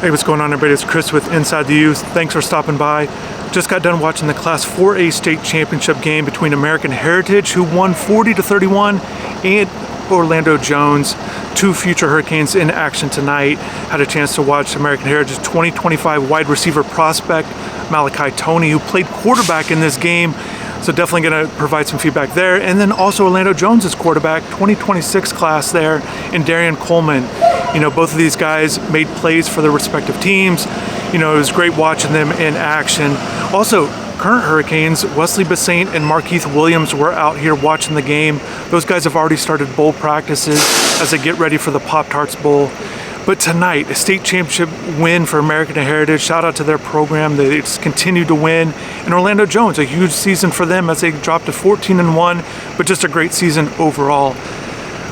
Hey, what's going on, everybody? It's Chris with Inside the U. Thanks for stopping by. Just got done watching the Class 4A state championship game between American Heritage, who won 40-31, and Orlando Jones. Two future Hurricanes in action tonight. Had a chance to watch American Heritage 2025 wide receiver prospect Malachi Tony, who played quarterback in this game. So definitely going to provide some feedback there. And then also Orlando Jones's quarterback, 2026 class there, and Daren Coleman. You know, both of these guys made plays for their respective teams. You know, it was great watching them in action. Also, current Hurricanes, Wesley Basaint and Markeith Williams were out here watching the game. Those guys have already started bowl practices as they get ready for the Pop-Tarts Bowl. But tonight, a state championship win for American Heritage. Shout out to their program. They just continue to win. And Orlando Jones, a huge season for them as they dropped to 14-1, but just a great season overall.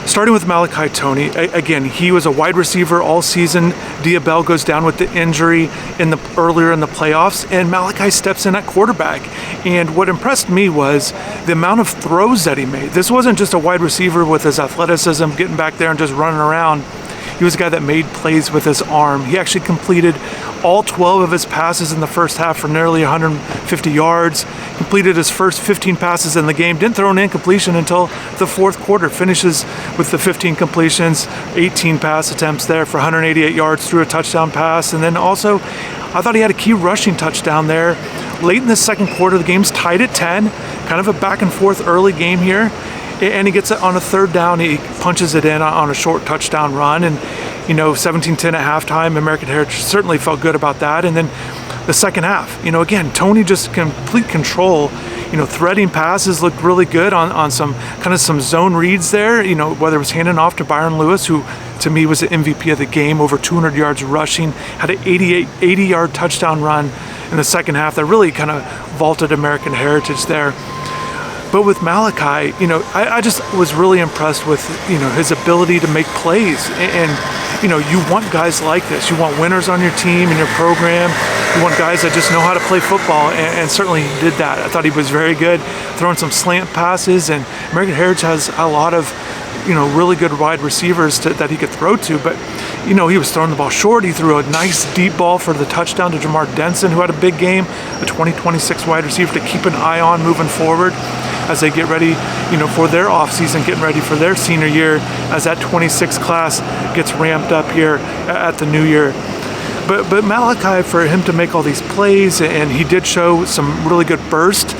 Starting with Malachi Tony, again, he was a wide receiver all season. Diabell goes down with the injury earlier in the playoffs, and Malachi steps in at quarterback. And what impressed me was the amount of throws that he made. This wasn't just a wide receiver with his athleticism, getting back there and just running around. He was a guy that made plays with his arm. He actually completed all 12 of his passes in the first half for nearly 150 yards. Completed his first 15 passes in the game. Didn't throw an incompletion until the fourth quarter. Finishes with the 15 completions, 18 pass attempts there for 188 yards, threw a touchdown pass. And then also, I thought he had a key rushing touchdown there. Late in the second quarter, the game's tied at 10. Kind of a back and forth early game here. And he gets it on a third down. He punches it in on a short touchdown run. And, you know, 17-10 at halftime. American Heritage certainly felt good about that. And then the second half, you know, again, Toney just complete control. You know, threading passes looked really good on some zone reads there. You know, whether it was handing off to Byron Lewis, who to me was the MVP of the game, over 200 yards rushing, had an 80-yard touchdown run in the second half that really kind of vaulted American Heritage there. But with Malachi, you know, I just was really impressed with, you know, his ability to make plays. And, you know, you want guys like this. You want winners on your team and your program. You want guys that just know how to play football, and certainly he did that. I thought he was very good, throwing some slant passes, and American Heritage has a lot of, you know, really good wide receivers that he could throw to. But, you know, he was throwing the ball short. He threw a nice deep ball for the touchdown to Jamar Denson, who had a big game, a 2026 wide receiver to keep an eye on moving forward as they get ready, you know, for their offseason, getting ready for their senior year as that 26 class gets ramped up here at the new year. But Malachi, for him to make all these plays, and he did show some really good burst,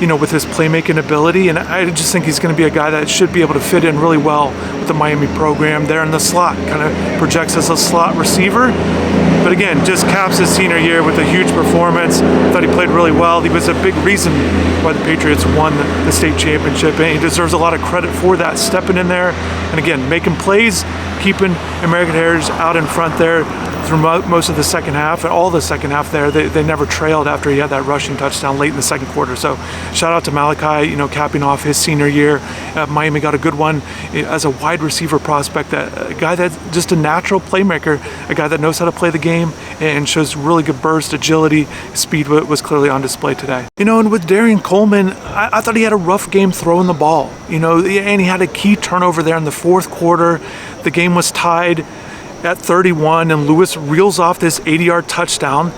you know, with his playmaking ability. And I just think he's going to be a guy that should be able to fit in really well with the Miami program there in the slot. Kind of projects as a slot receiver. But again, just caps his senior year with a huge performance. Thought he played really well. He was a big reason why the Patriots won the state championship, and he deserves a lot of credit for that, stepping in there and again making plays, keeping American Heritage out in front there through most of the second half, and all the second half there. They never trailed after he had that rushing touchdown late in the second quarter. So shout out to Malachi, you know, capping off his senior year. Miami got a good one as a wide receiver prospect, a guy that's just a natural playmaker, a guy that knows how to play the game and shows really good burst, agility, speed was clearly on display today. You know, and with Daren Coleman, I thought he had a rough game throwing the ball, you know, and he had a key turnover there in the fourth quarter. The game was tied at 31, and Lewis reels off this 80-yard touchdown,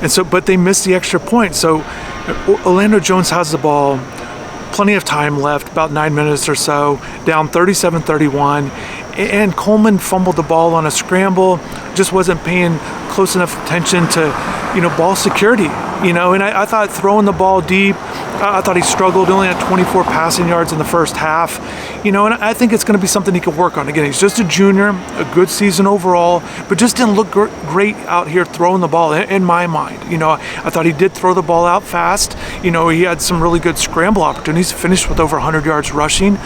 and so, but they missed the extra point. So Orlando Jones has the ball, plenty of time left, about 9 minutes or so, down 37-31, and Coleman fumbled the ball on a scramble, just wasn't paying close enough attention to, you know, ball security, you know, and I thought throwing the ball deep, I thought he struggled. He only had 24 passing yards in the first half, you know, and I think it's going to be something he could work on. Again, he's just a junior, a good season overall, but just didn't look great out here throwing the ball in my mind. You know, I thought he did throw the ball out fast. You know, he had some really good scramble opportunities, finished with over 100 yards rushing,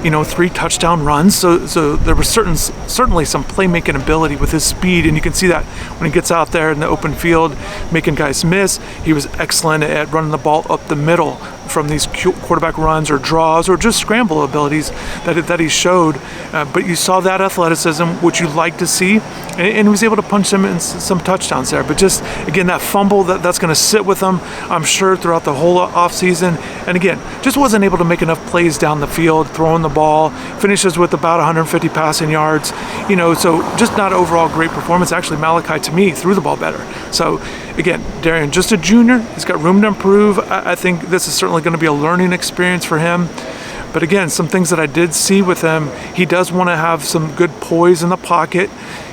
you know, 3 touchdown runs. So there was certainly some playmaking ability with his speed, and you can see that when he gets out there in the open field, making guys miss. He was excellent at running the ball up the middle from these quarterback runs or draws or just scramble abilities that he showed. But you saw that athleticism, which you like to see, and he was able to punch them in some touchdowns there. But just, again, that fumble, that's going to sit with him, I'm sure, throughout the whole offseason. And again, just wasn't able to make enough plays down the field, throwing the ball, finishes with about 150 passing yards, so just not overall great performance. Actually, Malachi, to me, threw the ball better. So again, Dereon, just a junior, he's got room to improve. I think this is certainly going to be a learning experience for him. But again, some things that I did see with him, he does want to have some good poise in the pocket.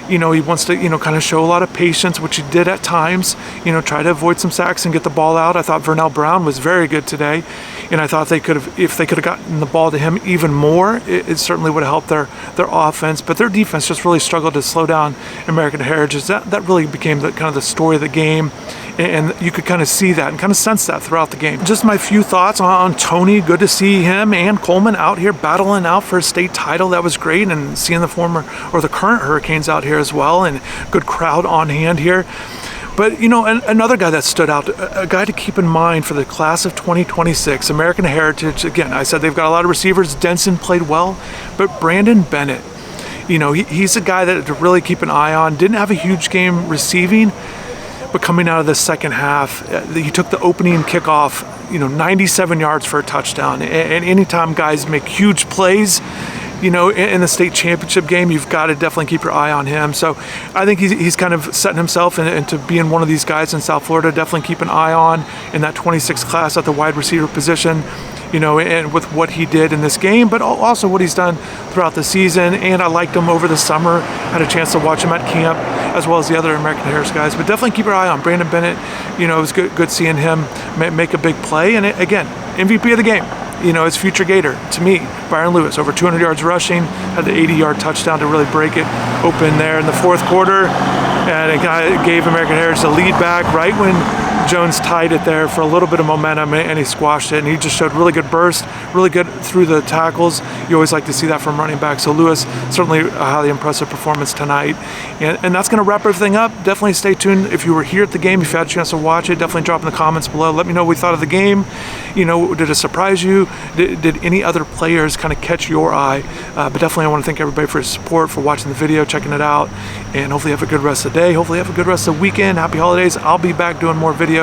He wants to, kind of show a lot of patience, which he did at times, try to avoid some sacks and get the ball out. I thought Vernell Brown was very good today. And I thought if they could have gotten the ball to him even more, it certainly would have helped their offense. But their defense just really struggled to slow down American Heritage. That really became the story of the game. And you could kind of see that and kind of sense that throughout the game. Just my few thoughts on Toney. Good to see him and Coleman out here battling out for a state title. That was great. And seeing the the current Hurricanes out here as well, and good crowd on hand here. But, another guy that stood out, a guy to keep in mind for the class of 2026, American Heritage. Again, I said they've got a lot of receivers. Denson played well, but Brandon Bennett, he's a guy that to really keep an eye on. Didn't have a huge game receiving, but coming out of the second half, he took the opening kickoff, 97 yards for a touchdown. And anytime guys make huge plays, in the state championship game, you've got to definitely keep your eye on him. So I think he's kind of setting himself into being one of these guys in South Florida. Definitely keep an eye on in that 26 class at the wide receiver position, and with what he did in this game, but also what he's done throughout the season. And I liked him over the summer, had a chance to watch him at camp, as well as the other American Heritage guys. But definitely keep your eye on Brandon Bennett. It was good seeing him make a big play. And again, MVP of the game. His future Gator, to me, Byron Lewis, over 200 yards rushing, had the 80-yard touchdown to really break it open there in the fourth quarter, and it kind of gave American Heritage the lead back right when Jones tied it there for a little bit of momentum, and he squashed it, and he just showed really good burst, really good through the tackles. You always like to see that from running back. So Lewis, certainly a highly impressive performance tonight. And that's going to wrap everything up. Definitely stay tuned. If you were here at the game, if you had a chance to watch it, definitely drop in the comments below. Let me know what you thought of the game. Did it surprise you? Did any other players kind of catch your eye? But definitely I want to thank everybody for your support, for watching the video, checking it out, and hopefully have a good rest of the day. Hopefully have a good rest of the weekend. Happy holidays. I'll be back doing more videos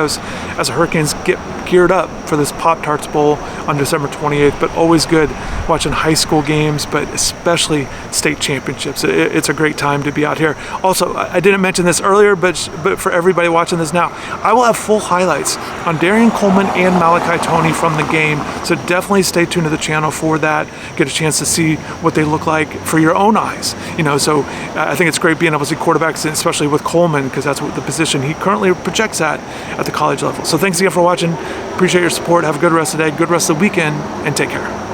as the Hurricanes get geared up for this Pop-Tarts Bowl on December 28th. But always good watching high school games, but especially state championships. It's a great time to be out here. Also, I didn't mention this earlier, but for everybody watching this now, I will have full highlights on Daren Coleman and Malachi Tony from the game. So definitely stay tuned to the channel for that. Get a chance to see what they look like for your own eyes. So I think it's great being able to see quarterbacks, especially with Coleman, because that's what the position he currently projects at the college level. So thanks again for watching. Appreciate your support. Have a good rest of the day, good rest of the weekend, and take care.